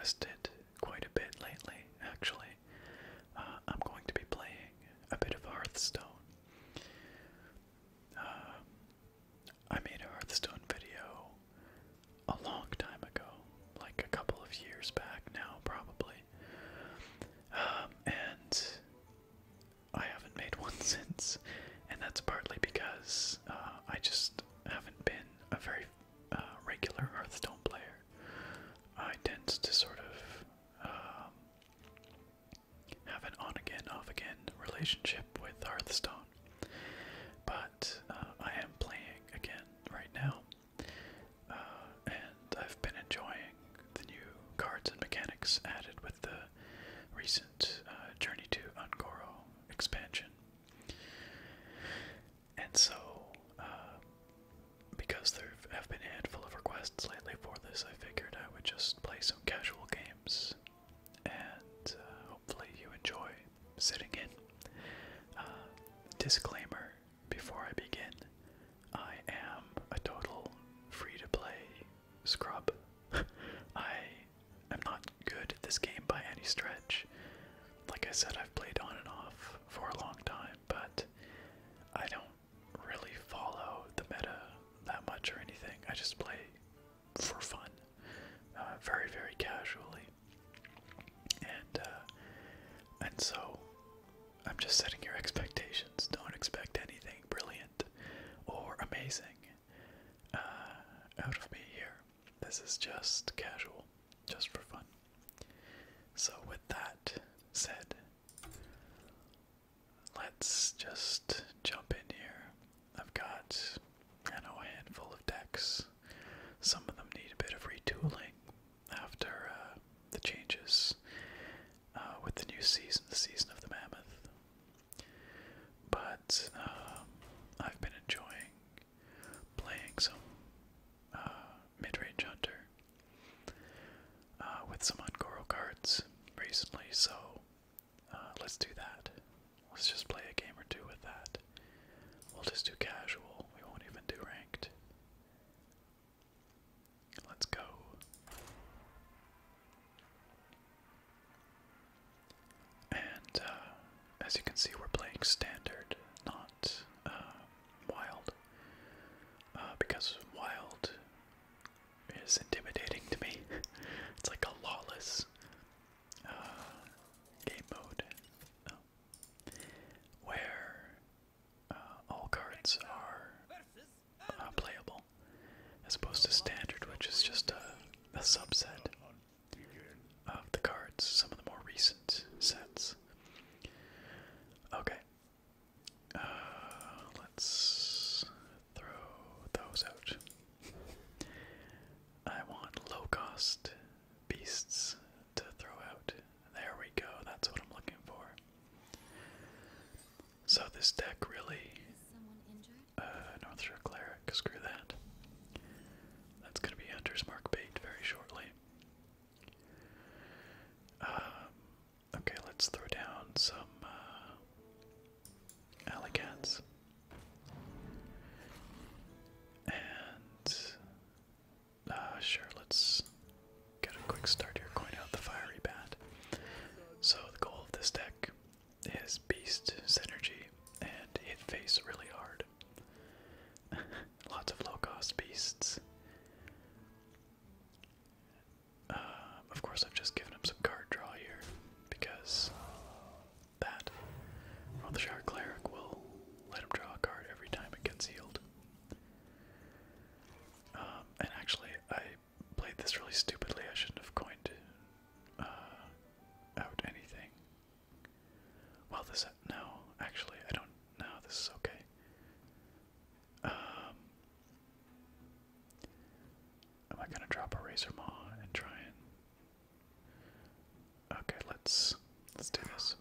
requested quite a bit lately, actually. I'm going to be playing a bit of Hearthstone. I made a Hearthstone video a long time ago, like a couple of years back now, probably. And I haven't made one since, and that's partly because I just haven't been a very regular Hearthstone player. I tend to sort of have an on-again, off-again relationship with Hearthstone. But I am playing again right now, and I've been enjoying the new cards and mechanics added with the recent Journey to Ungoro expansion. And so, because there have been a handful of requests lately for this, I figured I would just play some casual games, and hopefully you enjoy sitting in. Disclaimer before I begin, I am a total free-to-play scrub. I am not good at this game by any stretch. Like I said, I've played on and off for a long time, but I don't really follow the meta that much or anything. I just play for fun, very, very casually. And so I'm just setting your expectations. Don't expect anything brilliant or amazing out of me here. This is just casual, just for fun. So with that said, let's just jump in here. I've got, I know, a handful of decks. Some of them need a bit of retooling after the changes with the new season, the Season of the Mammoth. But I've been enjoying playing some mid-range hunter with some Ungoro cards recently, so let's do that. Let's just play a game or two with that. We'll just do casual, we won't even do ranked. Let's go. And as you can see, we're playing standard, not wild, because wild is intimidating to me. It's like a lawless game mode where all cards are playable, as opposed to standard, which is just a subset of the cards, some of the more recent sets. Okay, let's throw those out. I want low-cost beasts to throw out. There we go, that's what I'm looking for. So this deck really... North Shore Cleric, screw that. That's gonna be Hunter's Mark bait very shortly. Okay, let's throw down some alley cats. And sure, let's get a quick start here, coin out the Fiery Bat. So the goal of this deck is beast synergy and hit face really hard. Lots of low-cost beasts. Of course, I've just given him some card draw here, because that Rothschild Cleric will let him draw a card every time it gets healed. And actually, I played this really stupidly. I shouldn't have coined out anything. Well, no, actually, I don't know. This is okay. Am I gonna drop a Razor Maw and try and... Okay, let's do this.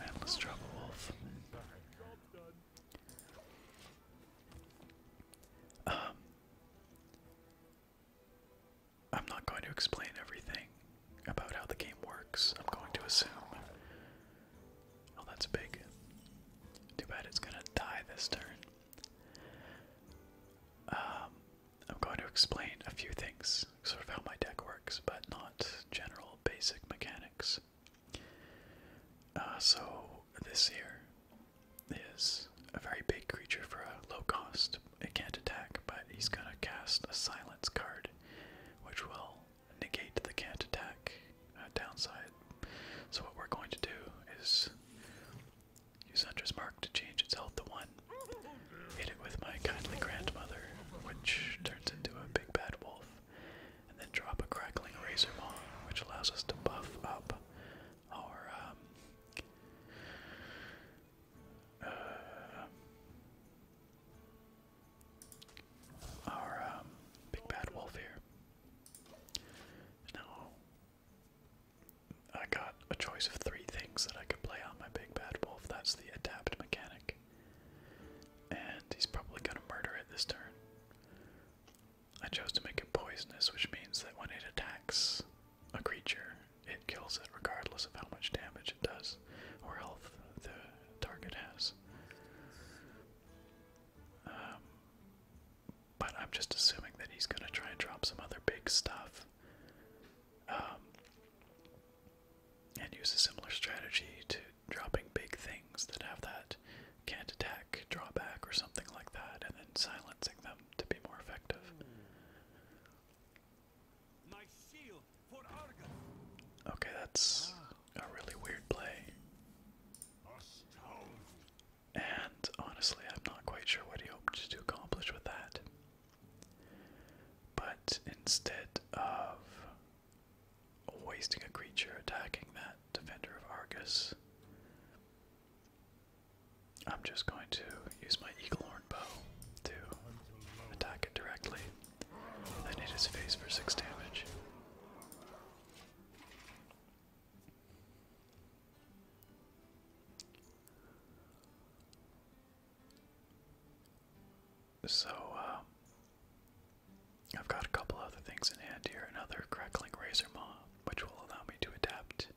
And let's drop a wolf. I'm not going to explain everything about how the game works. I'm going to assume... Oh, that's big. Too bad it's gonna die this turn. I'm going to explain a few things, sort of how my deck works, but not general basic mechanics. So this here is a very big creature for a low cost. It can't attack, but he's gonna cast a silence card, which will negate the can't attack downside. So what we're going to do is use Hunter's Mark to change its health to 1, hit it with my kindly grandmother, which turns into a big bad wolf, and then drop a crackling razor maw, which allows us to buff up our big bad wolf here. Now, I got a choice of 3 things that I could play on my big bad wolf. That's the adapt mechanic, and he's probably gonna murder it this turn. I chose to make it poisonous, which means that when it attacks a creature, it kills it regardless of how much damage it does or health the target has. But I'm just assuming that he's gonna try and drop some other big stuff, and use a similar strategy to dropping big things that have that can't attack drawback or something like that, and then silencing them to be more effective. Okay, that's a really weird play. And honestly, I'm not quite sure what he hoped to accomplish with that. But instead of wasting a creature attacking that Defender of Argus, I'm just going to use my Eaglehorn bow to attack it directly, then hit his face for 6 damage. So, I've got a couple other things in hand here. Another crackling razor maw, which will allow me to adapt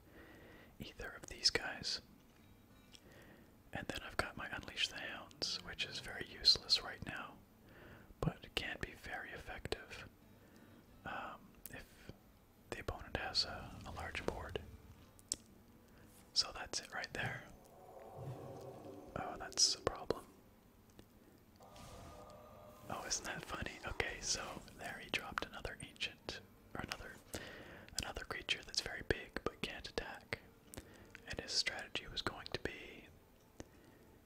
either of these guys. And then I've got my Unleash the Hounds, which is very useless right now, but it can be very effective if the opponent has a large board. So that's it right there. Oh, that's a problem. Oh, isn't that funny? Okay, so there he dropped another ancient, or another creature that's very big but can't attack. And his strategy was going to be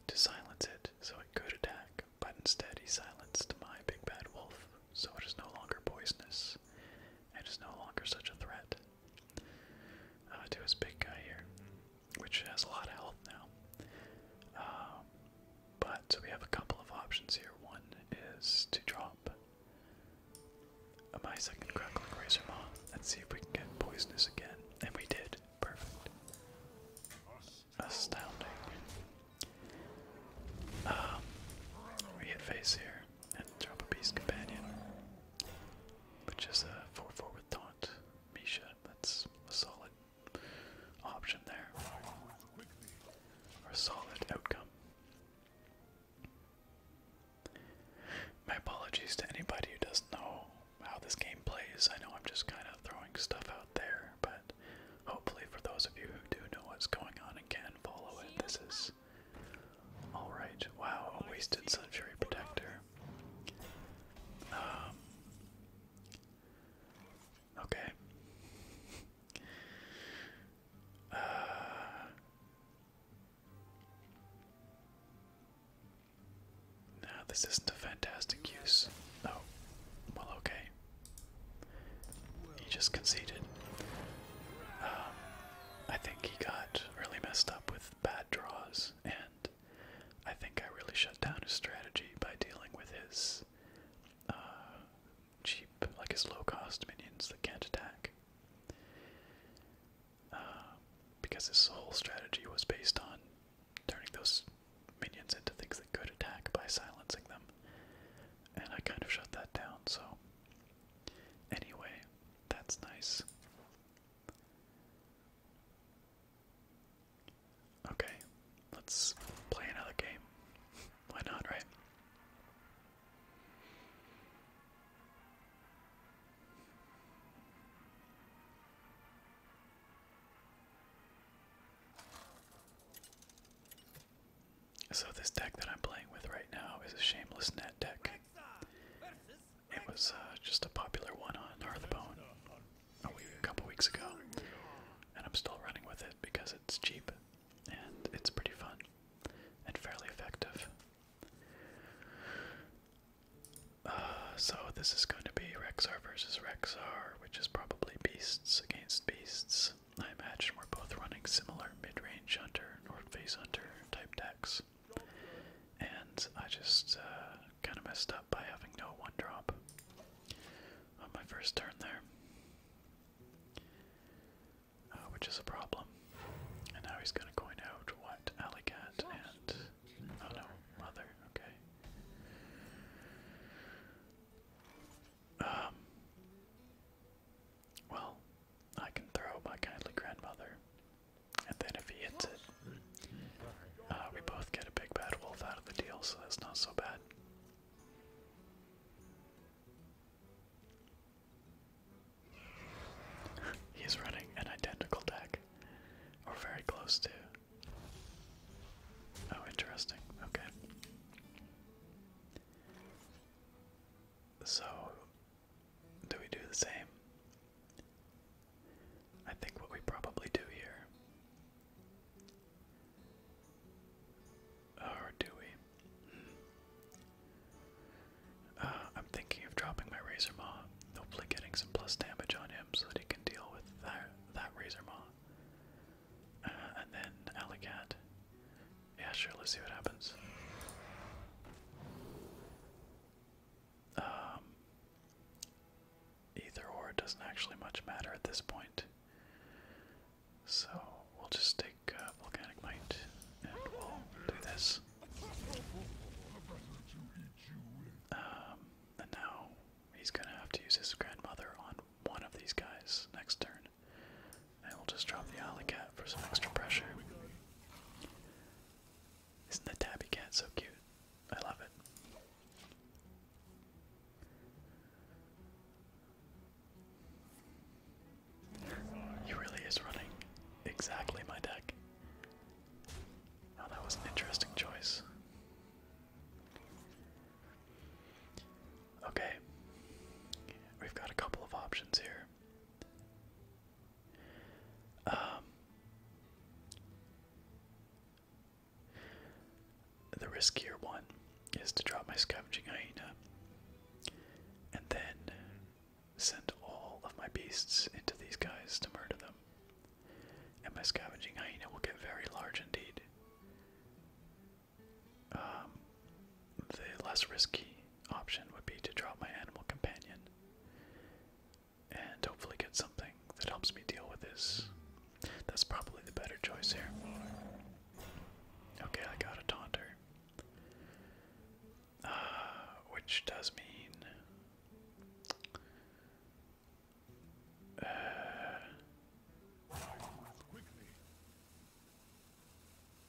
to silence it so it could attack, but instead he silenced my big bad wolf, so it is no longer poisonous, and is no longer such a threat to his big guy here, which has a lot of health now. But we have a couple of options here. One is to drop my second crackling razor maw and see if we can get poisonous again, and we did. Perfect. Astounding. We hit face here and drop a beast companion, which is a 4/4 with taunt. Misha, that's a solid option there, or a solid outcome. My apologies to anybody who doesn't know how this game plays. I know I'm just kind of throwing stuff out there, but hopefully for those of you who do know what's going on and can follow it, this is alright. Wow, a wasted Sunfury Protector. Okay. Now this isn't a fantastic use. Oh, well, okay. He just conceded. I think he got really messed up with bad draws, and I think I really shut down his strategy by dealing with his cheap, like his low-cost minions that can't attack. Because his whole strategy was based on turning those minions into things that could attack by silencing them, and I kind of shut that down, so anyway, that's nice. Okay, let's play another game. Why not, right? deck that I'm playing with right now is a Shameless Net deck. It was just a popular one on Hearthstone a couple weeks ago, and I'm still running with it because it's cheap and it's pretty fun and fairly effective. So this is going to be Rexar versus Rexar, which is probably beasts against beasts. I imagine we're both running similar mid-range hunter, north phase hunter type decks. And I just kind of messed up by having no one drop on my first turn there, which is a problem. And now he's going to coin out what? Alicat and oh no, Mother. Okay. Well, I can throw my kindly grandmother, and then if he hits it, we both get a big bad wolf out of the deal, so that's not so bad. He's running an identical deck, or very close to. Oh, interesting. Okay. So, do we do the same? I think what we probably do here, or do we? I'm thinking of dropping my Razor Maw, hopefully getting some plus damage on him so that he can deal with that Razor Maw. And then Alicat. Yeah, sure, let's see what happens. Either or, it doesn't actually much matter at this point. So we'll just take Volcanic Might and we'll do this. And now he's gonna have to use his grandmother on one of these guys next turn. And we'll just drop the Alley Cat for some extra pressure. Isn't the Tabby Cat so cute? I love it. He really is running exactly my deck. Oh, that was an interesting choice. Okay, we've got a couple of options here. The riskier one is to drop my Scavenging Hyena and then send all of my beasts into these guys to murder them. And my Scavenging Hyena will get very large indeed. The less risky option would be to drop my Animal Companion and hopefully get something that helps me deal with this. That's probably the better choice here. Okay, I got a Taunter. Which does mean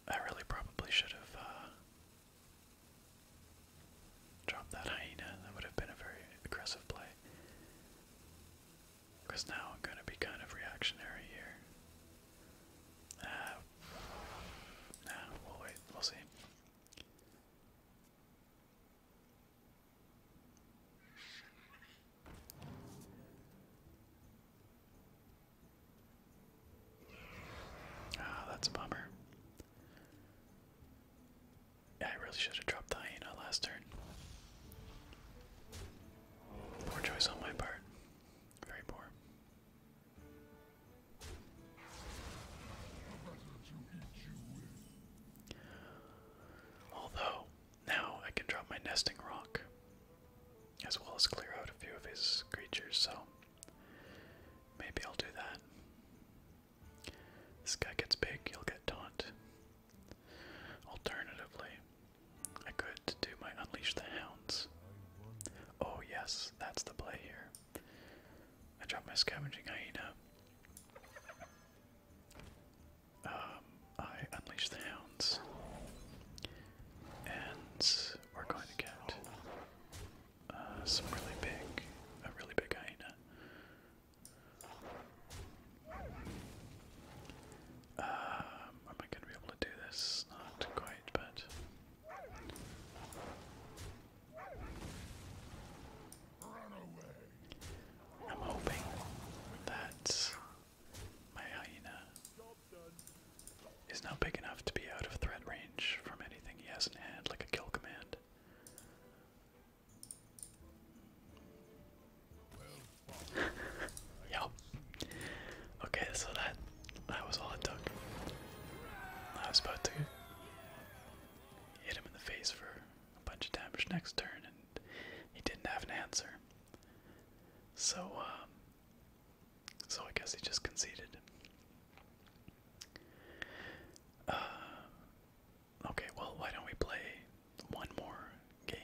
I really probably should have dropped that Hyena. That would have been a very aggressive play. Because now I'm going to be kind of reactionary here. Nah, we'll wait. We'll see. That's a bummer. Yeah, I really should have dropped the Hyena last turn. Poor choice on my part. Very poor. Although, now I can drop my Nesting Rock, as well as clear out a few of his creatures, so maybe I'll do that. This guy gets big, he'll get taunt. Alternatively, I could do my Unleash the Hounds. Oh yes, that's the play here. I drop my Scavenging Hyena. I Unleash the Hounds. And we're going to get some a really big Hyena. Am I going to be able to do this? Not quite, but So I guess he just conceded. Okay, well, why don't we play one more game?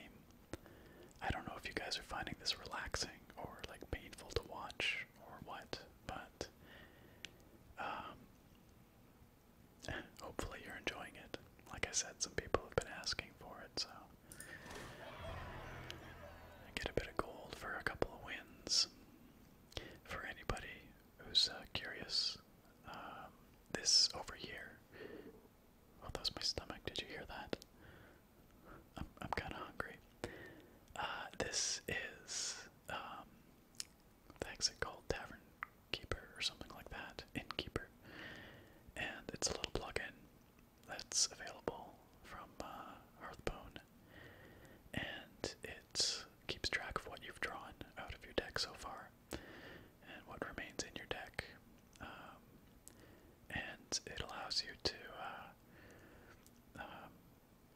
I don't know if you guys are finding this relaxing or like painful to watch or what, but hopefully you're enjoying it. Like I said, some people have been asking for it, so I get a bit of gold for a couple of wins. For anybody who's curious, this over here. Oh, that was my stomach. Did you hear that? I'm kind of hungry. This is what the heck's it called? Tavern Keeper or something like that. Innkeeper, and it's a little plugin that's available from Hearthstone, and it keeps track of what you've drawn out of your deck so far and what remains in your deck, and it allows you to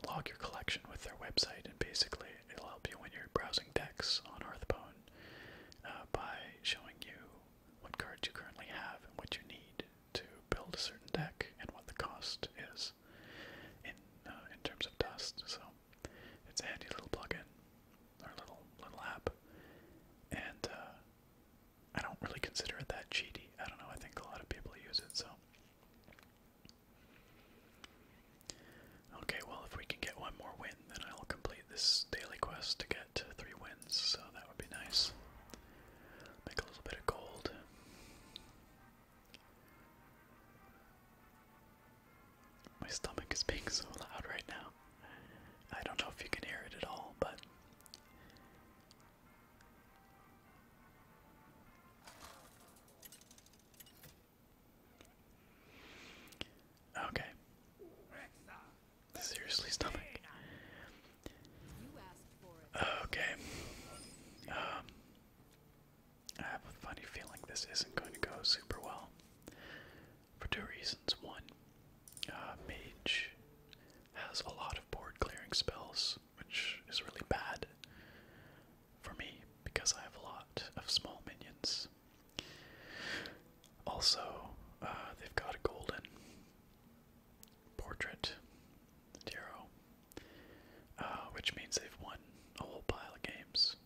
log your collection with their website, and basically it'll help you when you're browsing decks on Hearthstone by showing you what cards you currently have and what you need to build a certain deck and what the cost is in terms of dust. So it's a handy little plugin or little app, and I don't really consider it that cheaty. I don't know. I think a lot of people use it. So okay, well, if we can get one more win, then I'll complete this daily quest to get 3 wins. So that would be nice. Make a little bit of gold. My stomach is being so loud right now. I don't know if you can hear it at all, but okay. Seriously, stomach. Okay. I have a funny feeling this isn't going to go super well. For 2 reasons. One, Mage has a lot of board clearing spells, which is really bad for me because I have a lot of small minions. Also, they've got a golden portrait hero, which means they've won a whole pile of games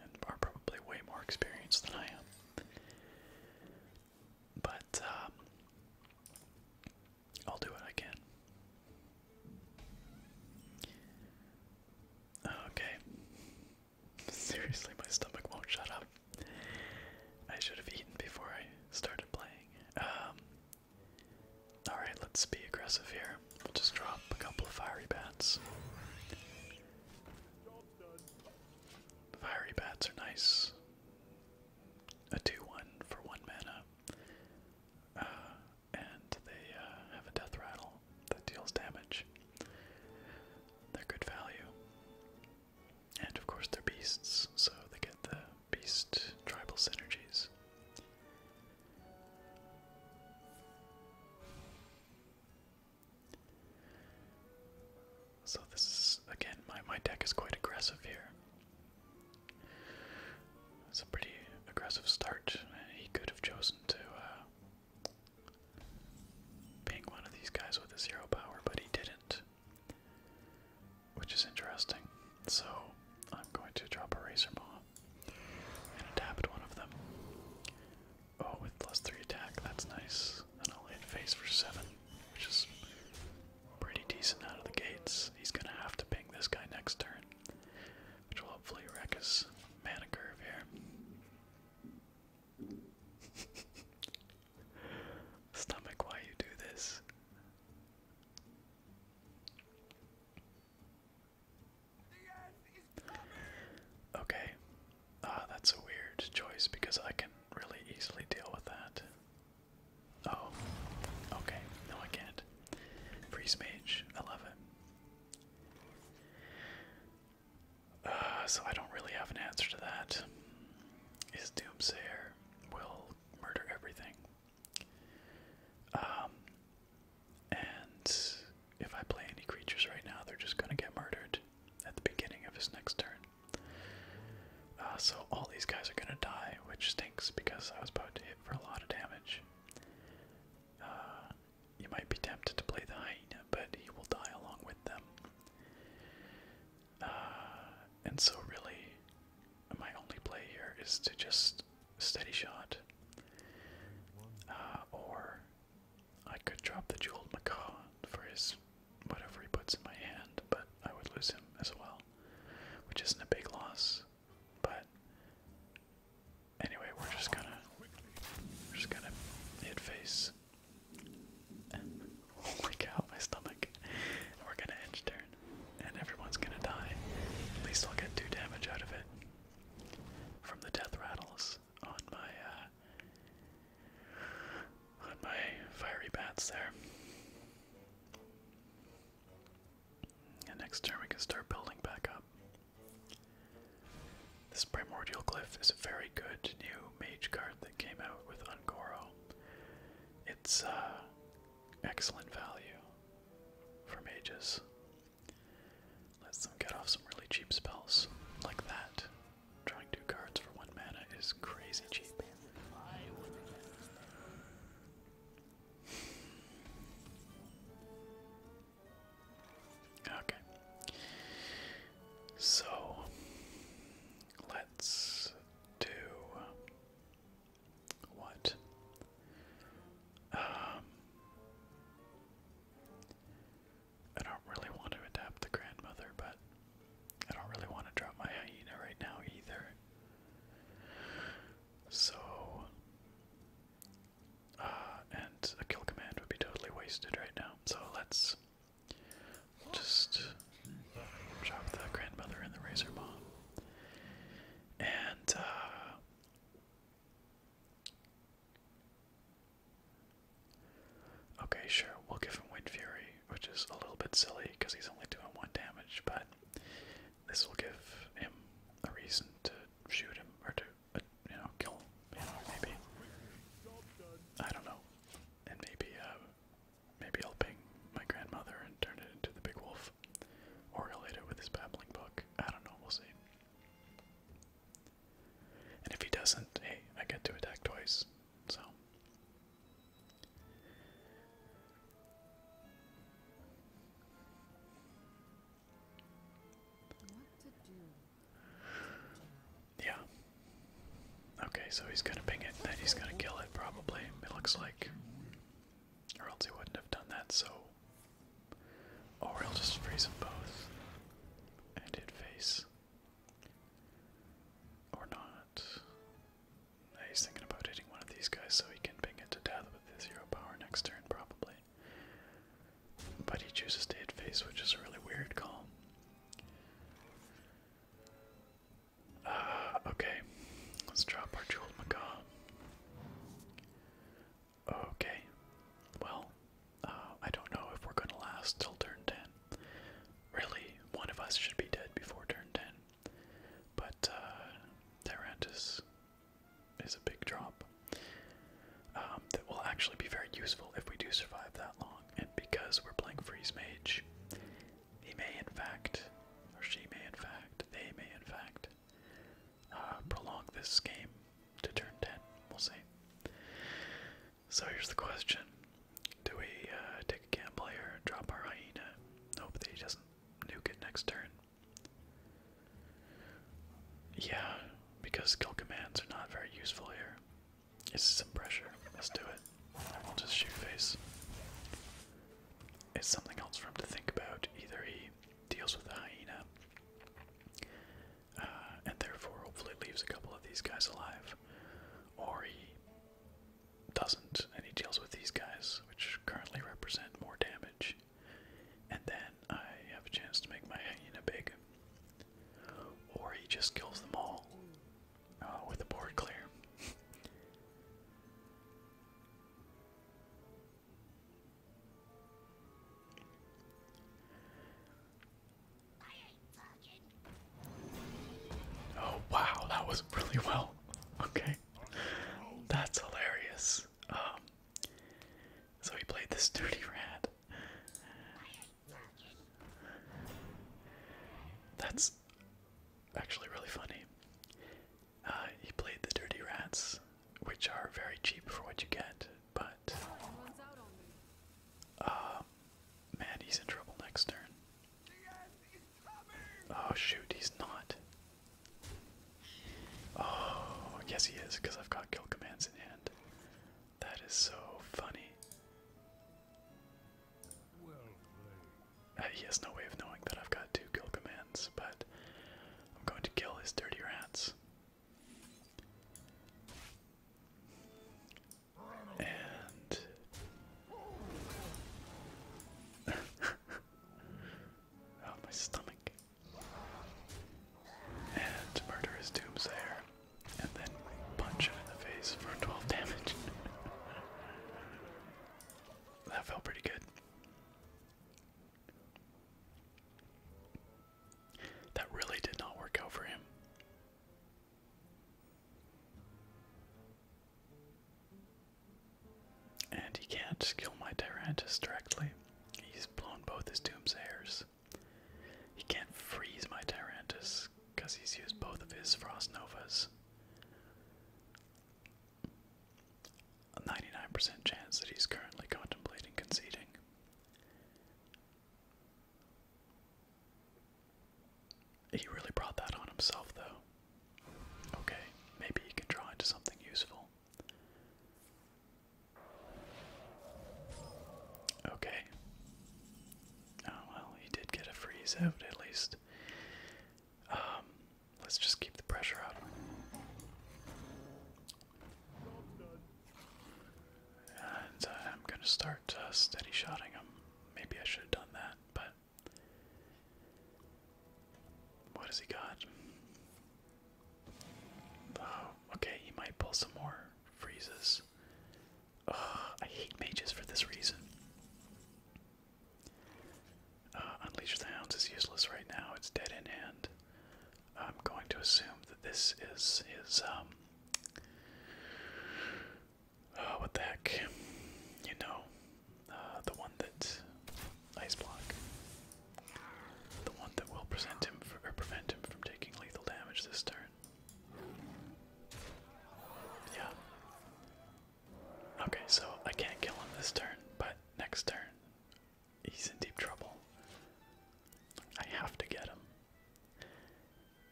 and are probably way more experienced than I am. But I'll do what I can. Okay. Seriously, my stomach won't shut up. I should have eaten before I started playing. Alright, let's be aggressive here. We'll just drop a couple of fiery bats. Fiery bats are nice. A 2-1 for 1 mana. And they have a death rattle that deals damage. They're good value. And of course they're beasts, so they get the beast tribal synergies. So this is, again, my deck is quite aggressive here. It's a pretty aggressive start. He could have chosen to ping one of these guys with a 0 power, but he didn't, which is interesting. So I'm going to drop a Razor Maw and tap at one of them. Oh, with +3 attack, that's nice. And I'll hit face for 7, which is pretty decent out of the gates. He's gonna have to ping this guy next turn, which will hopefully wreck his mana curve here. Stomach, why you do this? Okay, that's a weird choice because I can really easily deal with that. Oh, okay, no I can't. Freeze Mage, 11. So I don't really have an answer to that. His Doomsayer will murder everything. And if I play any creatures right now, they're just gonna get murdered at the beginning of his next turn. So all these guys are gonna die, which stinks because I was about to hit for a lot of damage. You might be tempted to play the hyena, but he will die along with them. And so really, my only play here is to just steady shot. Or I could drop the jeweled macaw for his whatever he puts in my hand, but I would lose him as well, which isn't a big loss. But anyway, we're just gonna hit face. Holy cow, my stomach. We're gonna edge turn, and everyone's gonna die. At least I'll get 2 damage out of it from the death rattles on my fiery bats there. And next turn we can start building back up. This Primordial Glyph is a very good new mage card that came out with Ungoro. It's excellent value for mages. Lets them get off some really cheap spells like that. Drawing 2 cards for 1 mana is crazy cheap. Okay. So let's do what? I don't really want to adapt the grandmother, but I don't really want to drop my hyena right now either. So and a kill command would be totally wasted right now. So let's just drop the grandmother and the razor bomb. And okay, sure, we'll give him Wind Fury, which is a little bit silly because he's only doing 1 damage, but this will give him a reason to shoot him or to, kill him, maybe. I don't know. And maybe I'll ping my grandmother and turn it into the big wolf. Or he'll hit it with his babbling book. I don't know, we'll see. And if he doesn't, hey, I get to attack twice, so. Yeah. Okay, so he's gonna ping it, then he's gonna kill it, probably, it looks like. Or else he wouldn't have done that, so. Or he'll just freeze them both. And hit face. Or not. He's thinking about hitting one of these guys so he can ping it to death with his 0 power next turn, probably. But he chooses to hit face, which is a really weird call. Okay. Let's drop our jeweled macaw. Okay. Well, I don't know if we're gonna last till turn 10. Really, one of us should be dead before turn 10. But, Tyrantus is a big drop. That will actually be very useful if we do survive that long. And because we're playing Freeze Mage, he may in fact, or she may in fact, they may in fact, prolong this game to turn 10. We'll see. So here's the question. Do we take a camp player, drop our hyena, hope that he doesn't nuke it next turn? Yeah, because skill commands are not very useful here. It's some pressure. Let's do it. And we'll just shoot face. It's something else for him to think about. Either he deals with the hyena, and therefore hopefully leaves a couple of these guys alive, or he doesn't, and he deals with these guys, which currently represent more damage, and then I have a chance to make my hyena big. Or he just kills them all with the board clear. Oh wow, that was really well. Okay, that's hilarious. So he played this dirty rat. That's actually really funny. he has no way of knowing that I've got 2 kill commands, but I'm going to kill his dirty rats. And oh, my stomach. And murder his doomsayer, and then punch him in the face for 12 damage. That felt pretty good. That really did not work out for him. And he can't kill my Tyrantus directly. He's blown both his doomsayers. He can't freeze my Tyrantus because he's used both of his Frost Novas. A 99% chance that he's currently contemplating conceding. He really brought that on himself, though. Okay, maybe he can draw into something useful. Okay. Oh, well, he did get a freeze out, at least. Let's just keep the pressure up. And I'm gonna start steady shotting him. Maybe I should have done that, but what has he got? Oh, okay, he might pull some more freezes. I hate mages for this reason. Unleash the Hounds is useless right now, it's dead in hand. I'm going to assume that this is his, what the heck? You know, the one that Ice Block. The one that will prevent him from taking lethal damage this turn. Yeah. Okay, so I can't kill him this turn, but next turn, he's in deep trouble. I have to get him.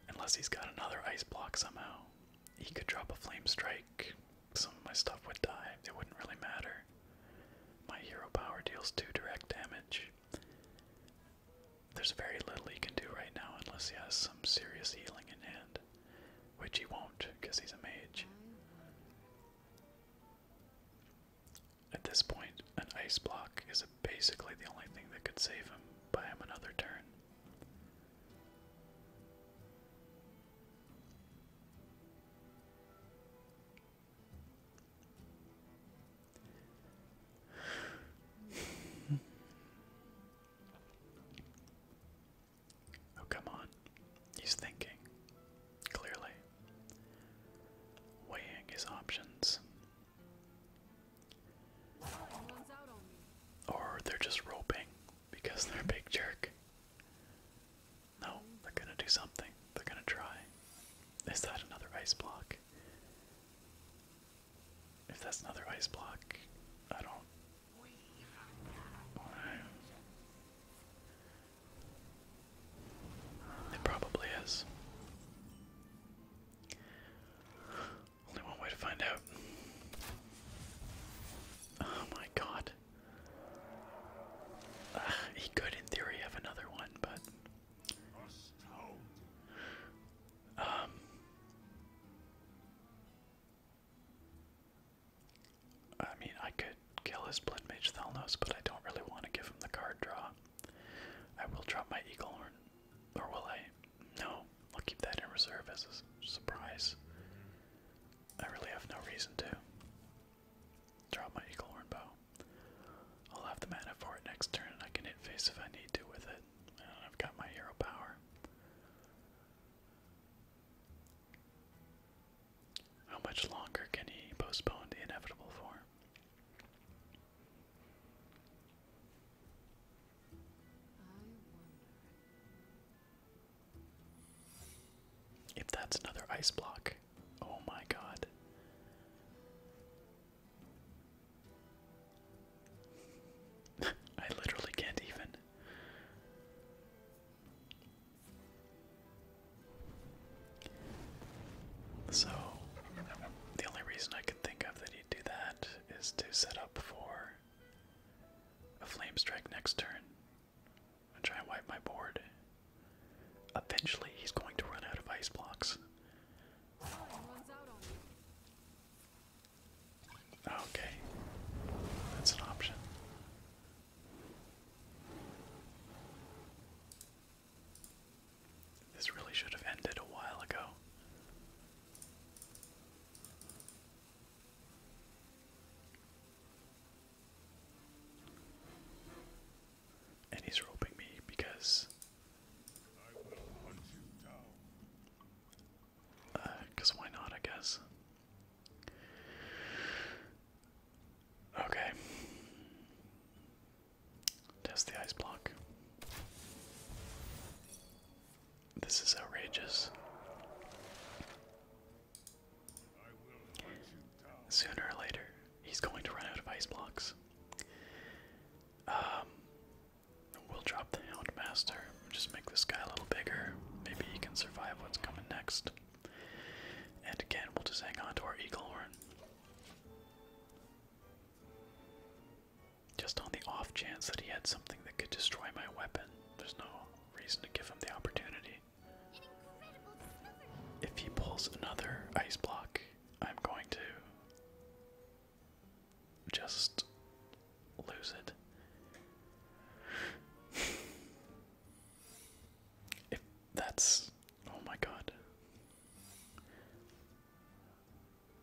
Unless he's got another ice block somehow. He could drop a flame strike. Some of my stuff would die. It wouldn't really matter. My hero power deals 2 direct damage. There's very little he can do right now unless he has some serious healing in hand. Which he won't, because he's a mage. At this point, an ice block is basically the only thing that could save him, buy him another turn. Oh, come on. He's thinking. Clearly. Weighing his options. Or they're just roping because they're a big jerk. No, they're gonna do something. They're gonna try. Is that another ice block? If that's another ice block, I don't. It probably is. Only one way to find out. Oh my god. He could, in theory, have another one, but I mean, I could kill his Blood Mage Thalnos, but I don't really want to give him the card draw. I will drop my Eagle Horn. Or will I? No, I'll keep that in reserve as a surprise. I really have no reason to. Drop my Eagle Horn bow. I'll have the mana for it next turn, and I can hit face if I need to with it. And I've got my hero power. How much longer can he postpone the inevitable for? If that's another ice block, oh my god. I literally can't even. So, the only reason I can think of that he'd do that is to set up for a flame strike next turn. And try and wipe my board. Eventually, he's going to run out of ice blocks. Okay, that's an option. This really should have ended a while ago. And he's roping me because why not, I guess. Okay. Test the ice block. This is outrageous. Sooner or later, he's going to run out of ice blocks. We'll drop the Houndmaster. Just make this guy a little bigger. Maybe he can survive what's coming next. And again, we'll just hang on to our Eagle Horn. Just on the off chance that he had something that could destroy my weapon, there's no reason to give him the opportunity. If he pulls another ice block, I'm going to just lose it. If that's... oh my god.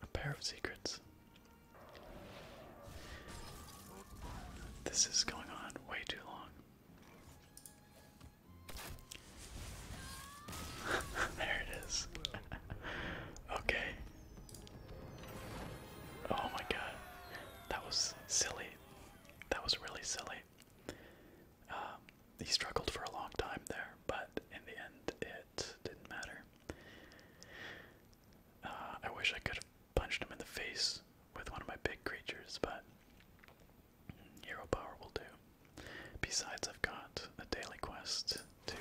A pair of secrets. This is going on way too long. There it is. Okay. Oh my god. That was silly. That was really silly. He struggled for a long time there, but in the end it didn't matter. I wish I could have punched him in the face with one of my big creatures, but hero power will do. Besides, I've got a daily quest to,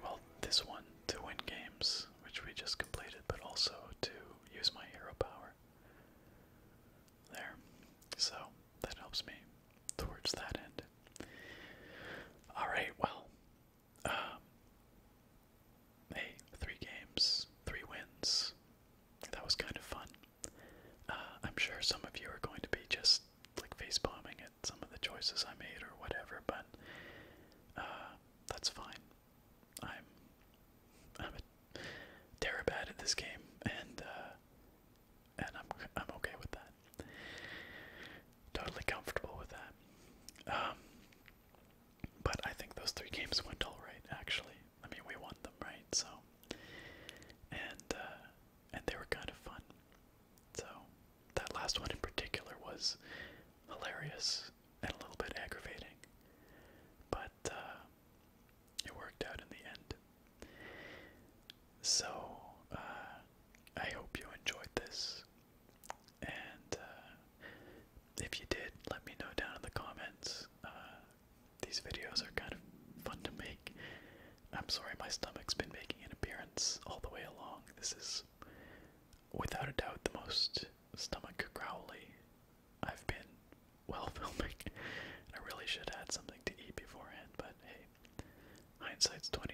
well, this one to win games, which we just completed, but also to use my hero power. There. So, that helps me towards that end. Alright, well, hey, 3 games, 3 wins. That was kind of fun. I'm sure some of you are going to be just like facepalming at some of the choices I made or whatever, but that's fine. I'm a terabad at this game, and I'm okay with that. Totally comfortable with that. But I think those 3 games went all right, actually. I mean, we won them, right? So, and they were kind of fun. So, that last one in particular was hilarious and a little bit aggravating, but it worked out in the end. So, I hope you enjoyed this, and if you did, let me know down in the comments. These videos are kind of fun to make. I'm sorry, my stomach's been making an appearance all the way along. This is, without a doubt, the most stomach growly I've been while filming. I really should have had something to eat beforehand, but hey, hindsight's 20/20.